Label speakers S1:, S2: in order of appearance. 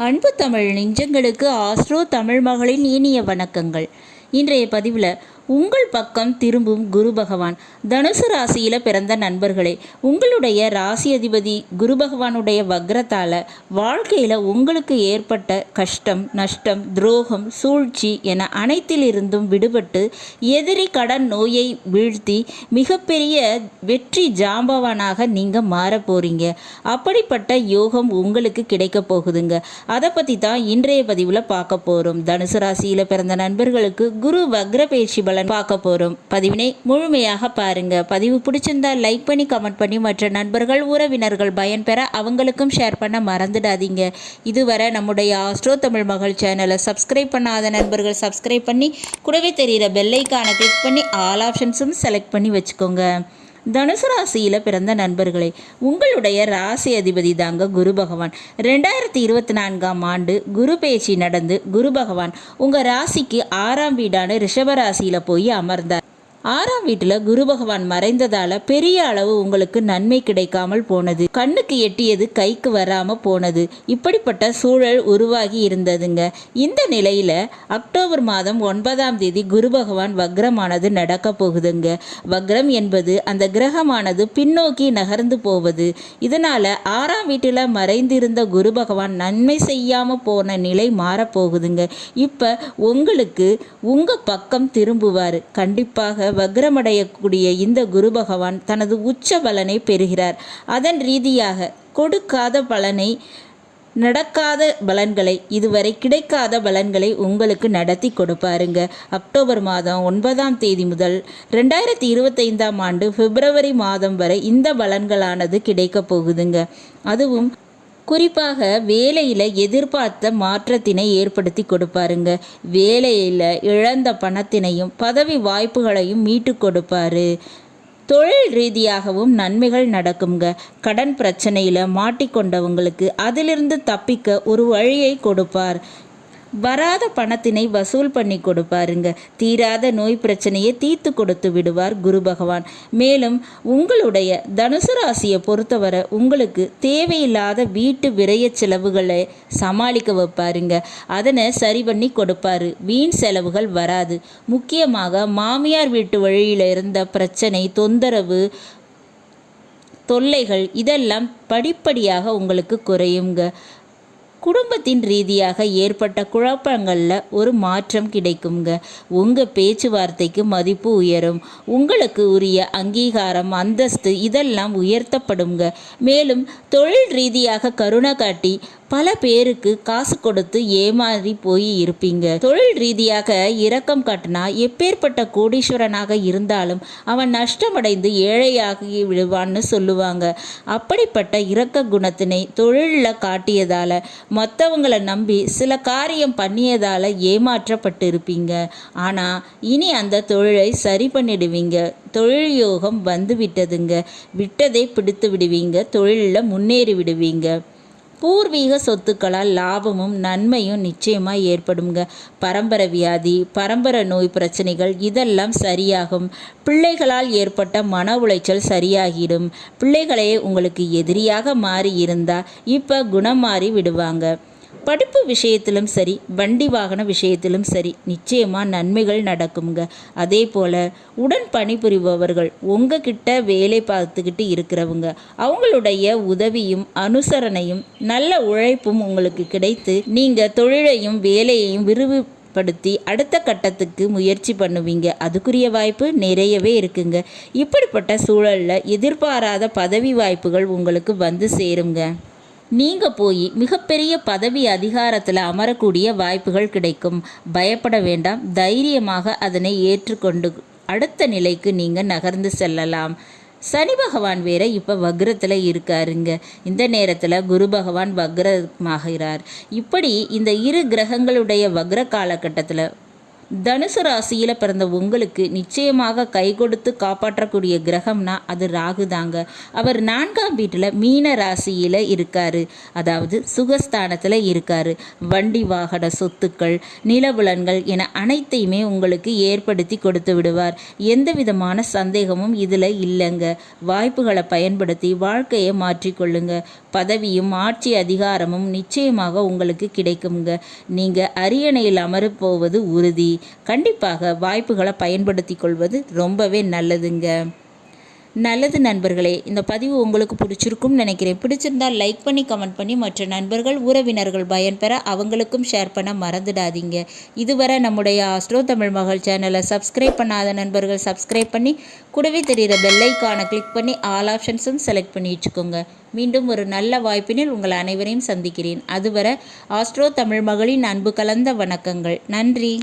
S1: அன்பு தமிழ் நெஞ்சங்களுக்கு ஆஸ்ட்ரோ தமிழ் மகளின் இனிய வணக்கங்கள். இன்றைய பதிவில் உங்கள் பக்கம் திரும்பும் குரு பகவான். தனுசு ராசியில் பிறந்த நண்பர்களே, உங்களுடைய ராசி அதிபதி குரு பகவானுடைய வக்ரத்தால் வாழ்க்கையில் உங்களுக்கு ஏற்பட்ட கஷ்டம், நஷ்டம், துரோகம், சூழ்ச்சி என அனைத்திலிருந்தும் விடுபட்டு எதிரி கடன் நோயை வீழ்த்தி மிகப்பெரிய வெற்றி ஜாம்பவானாக நீங்கள் மாற போகிறீங்க. அப்படிப்பட்ட யோகம் உங்களுக்கு கிடைக்க போகுதுங்க. அதை பற்றி தான் இன்றைய பதிவில் பார்க்க போகிறோம். தனுசு ராசியில் பிறந்த நண்பர்களுக்கு குரு வக்ர பயிற்சி பலன் பார்க்க போகிறோம். பதிவினை முழுமையாக பாருங்க. பதிவு பிடிச்சிருந்தா லைக் பண்ணி கமெண்ட் பண்ணி மற்ற நண்பர்கள் உறவினர்கள் பயன்பெற அவங்களுக்கும் ஷேர் பண்ண மறந்துடாதீங்க. இதுவரை நம்முடைய ஆஸ்ட்ரோ தமிழ் மகள் சேனலை சப்ஸ்கிரைப் பண்ணாத நண்பர்கள் சப்ஸ்கிரைப் பண்ணி கூடவே தெரிகிற பெல்லைக்கான கிளிக் பண்ணி ஆல் ஆப்ஷன்ஸும் செலக்ட் பண்ணி வச்சுக்கோங்க. தனுசு ராசியில் பிறந்த நண்பர்களே, உங்களுடைய ராசி அதிபதி தாங்க குரு பகவான். 2024ஆம் ஆண்டு குரு பேச்சு நடந்து குரு பகவான் உங்கள் ராசிக்கு 6ஆம் வீடான ரிஷப ராசியில் போய் அமர்ந்தார். 6ஆம் வீட்டில் குரு பகவான் மறைந்ததால் பெரிய அளவு உங்களுக்கு நன்மை கிடைக்காமல் போனது. கண்ணுக்கு எட்டியது கைக்கு வராமல் போனது. இப்படிப்பட்ட சூழல் உருவாகி இருந்ததுங்க. இந்த நிலையில் அக்டோபர் மாதம் 9ஆம் தேதி குரு பகவான் வக்ரமானது நடக்க போகுதுங்க. வக்ரம் என்பது அந்த கிரகமானது பின்னோக்கி நகர்ந்து போவது. இதனால் 6ஆம் வீட்டில் மறைந்திருந்த குரு பகவான் நன்மை செய்யாமல் போன நிலை மாறப்போகுதுங்க. இப்போ உங்களுக்கு உங்கள் பக்கம் திரும்புவார். கண்டிப்பாக வக்ரமடையக்கூடிய இந்த குரு பகவான் தனது உச்ச பலனை பெறுகிறார். அதன் ரீதியாக கொடுக்காத பலனை, நடக்காத பலன்களை, இதுவரை கிடைக்காத பலன்களை உங்களுக்கு நடத்தி கொடுப்பாருங்க. அக்டோபர் மாதம் 9ஆம் தேதி முதல் 2025ஆம் ஆண்டு பிப்ரவரி மாதம் வரை இந்த பலன்களானது கிடைக்க போகுதுங்க. அதுவும் குறிப்பாக வேலையில் எதிர்பார்த்த மாற்றத்தினை ஏற்படுத்தி கொடுப்பாருங்க. வேலையில் இழந்த பணத்தினையும் பதவி வாய்ப்புகளையும் மீட்டு கொடுப்பாரு. தொழில் ரீதியாகவும் நன்மைகள் நடக்குங்க. கடன் பிரச்சனையில் மாட்டிக்கொண்டவங்களுக்கு அதிலிருந்து தப்பிக்க ஒரு வழியை கொடுப்பார். வராத பணத்தினை வசூல் பண்ணி கொடுப்பாருங்க. தீராத நோய் பிரச்சனையை தீர்த்து கொடுத்து விடுவார் குரு பகவான். மேலும் உங்களுடைய தனுசு ராசியை பொறுத்தவரை உங்களுக்கு தேவையில்லாத வீட்டு விரய செலவுகளை சமாளிக்க வைப்பாருங்க. அதனை சரி பண்ணி கொடுப்பாரு. வீண் செலவுகள் வராது. முக்கியமாக மாமியார் வீட்டு வழியில் இருந்த பிரச்சனை, தொந்தரவு, தொல்லைகள் இதெல்லாம் படிப்படியாக உங்களுக்கு குறையுங்க. குடும்பத்தின் ரீதியாக ஏற்பட்ட குழப்பங்களில் ஒரு மாற்றம் கிடைக்குங்க. உங்கள் பேச்சுவார்த்தைக்கு மதிப்பு உயரும். உங்களுக்கு உரிய அங்கீகாரம், அந்தஸ்து இதெல்லாம் உயர்த்தப்படுங்க. மேலும் தொழில் ரீதியாக கருணை காட்டி பல பேருக்கு காசு கொடுத்து ஏமாறி போய் இருப்பீங்க. தொழில் ரீதியாக இரக்கம் காட்டினா எப்பேற்பட்ட கோடீஸ்வரனாக இருந்தாலும் அவன் நஷ்டமடைந்து ஏழையாகி விடுவான்னு சொல்லுவாங்க. அப்படிப்பட்ட இரக்க குணத்தினை தொழிலில் காட்டியதால், மற்றவங்களை நம்பி சில காரியம் பண்ணியதால் ஏமாற்றப்பட்டு இருப்பீங்க. ஆனால் இனி அந்த தொழிலை சரி பண்ணிடுவீங்க. தொழில் யோகம் வந்து விட்டதுங்க. விட்டதை பிடித்து விடுவீங்க. தொழிலில் முன்னேறி விடுவீங்க. பூர்வீக சொத்துக்களால் லாபமும் நன்மையும் நிச்சயமாக ஏற்படுங்க. பரம்பரை வியாதி, பரம்பரை நோய் பிரச்சனைகள் இதெல்லாம் சரியாகும். பிள்ளைகளால் ஏற்பட்ட மன உளைச்சல் சரியாகிடும். பிள்ளைகளே உங்களுக்கு எதிரியாக மாறி இருந்தால் இப்போ குணம் மாறி விடுவாங்க. படிப்பு விஷயத்திலும் சரி, வண்டி வாகன விஷயத்திலும் சரி நிச்சயமாக நன்மைகள் நடக்குங்க. அதே போல் உடன் பணிபுரிபவர்கள், உங்ககிட்ட வேலை பார்த்துக்கிட்டு இருக்கிறவங்க, அவங்களுடைய உதவியும் அனுசரணையும் நல்ல உழைப்பும் உங்களுக்கு கிடைத்து நீங்கள் தொழிலையும் வேலையையும் விரிவுபடுத்தி அடுத்த கட்டத்துக்கு முயற்சி பண்ணுவீங்க. அதுக்குரிய வாய்ப்பு நிறையவே இருக்குங்க. இப்படிப்பட்ட சூழலில் எதிர்பாராத பதவி வாய்ப்புகள் உங்களுக்கு வந்து சேருங்க. நீங்கள் போய் மிகப்பெரிய பதவி அதிகாரத்தில் அமரக்கூடிய வாய்ப்புகள் கிடைக்கும். பயப்பட வேண்டாம். தைரியமாக அதனை ஏற்றுக்கொண்டு அடுத்த நிலைக்கு நீங்கள் நகர்ந்து செல்லலாம். சனி பகவான் வேற இப்போ வக்ரத்தில் இருக்காருங்க. இந்த நேரத்தில் குரு பகவான் வக்ரமாகிறார். இப்படி இந்த இரு கிரகங்களுடைய வக்ர காலகட்டத்தில் தனுசு ராசியில் பிறந்த உங்களுக்கு நிச்சயமாக கை கொடுத்து காப்பாற்றக்கூடிய கிரகம்னா அது ராகு தாங்க. அவர் 4ஆம் வீட்டில் மீன ராசியில் இருக்கார், அதாவது சுகஸ்தானத்தில் இருக்கார். வண்டி வாகன சொத்துக்கள், நிலபுலன்கள் என அனைத்தையுமே உங்களுக்கு ஏற்படுத்தி கொடுத்து விடுவார். எந்த விதமான சந்தேகமும் இதில் இல்லைங்க. வாய்ப்புகளை பயன்படுத்தி வாழ்க்கையை மாற்றிக்கொள்ளுங்க. பதவியும் ஆட்சி அதிகாரமும் நிச்சயமாக உங்களுக்கு கிடைக்குங்க. நீங்கள் அரியணையில் அமரப்போவது உறுதி. கண்டிப்பாக வாய்ப்புகளை பயன்படுத்தி கொள்வது ரொம்பவே நல்லதுங்க. நல்லது நண்பர்களே, இந்த பதிவு உங்களுக்கு பிடிச்சிருக்கும்னு நினைக்கிறேன். பிடிச்சிருந்தால் லைக் பண்ணி கமெண்ட் பண்ணி மற்ற நண்பர்கள் உறவினர்கள் பயன்பெற அவங்களுக்கும் ஷேர் பண்ண மறந்துடாதீங்க. இதுவரை நம்முடைய ஆஸ்ட்ரோ தமிழ் மகள் சேனலை சப்ஸ்கிரைப் பண்ணாத நண்பர்கள் சப்ஸ்கிரைப் பண்ணி கூடவே தெரிகிற பெல்லைக்கானை கிளிக் பண்ணி ஆல் ஆப்ஷன்ஸும் செலக்ட் பண்ணி வச்சுக்கோங்க. மீண்டும் ஒரு நல்ல வாய்ப்பினில் உங்கள் அனைவரையும் சந்திக்கிறேன். அதுவரை ஆஸ்ட்ரோ தமிழ் மகளின் அன்பு கலந்த வணக்கங்கள். நன்றி.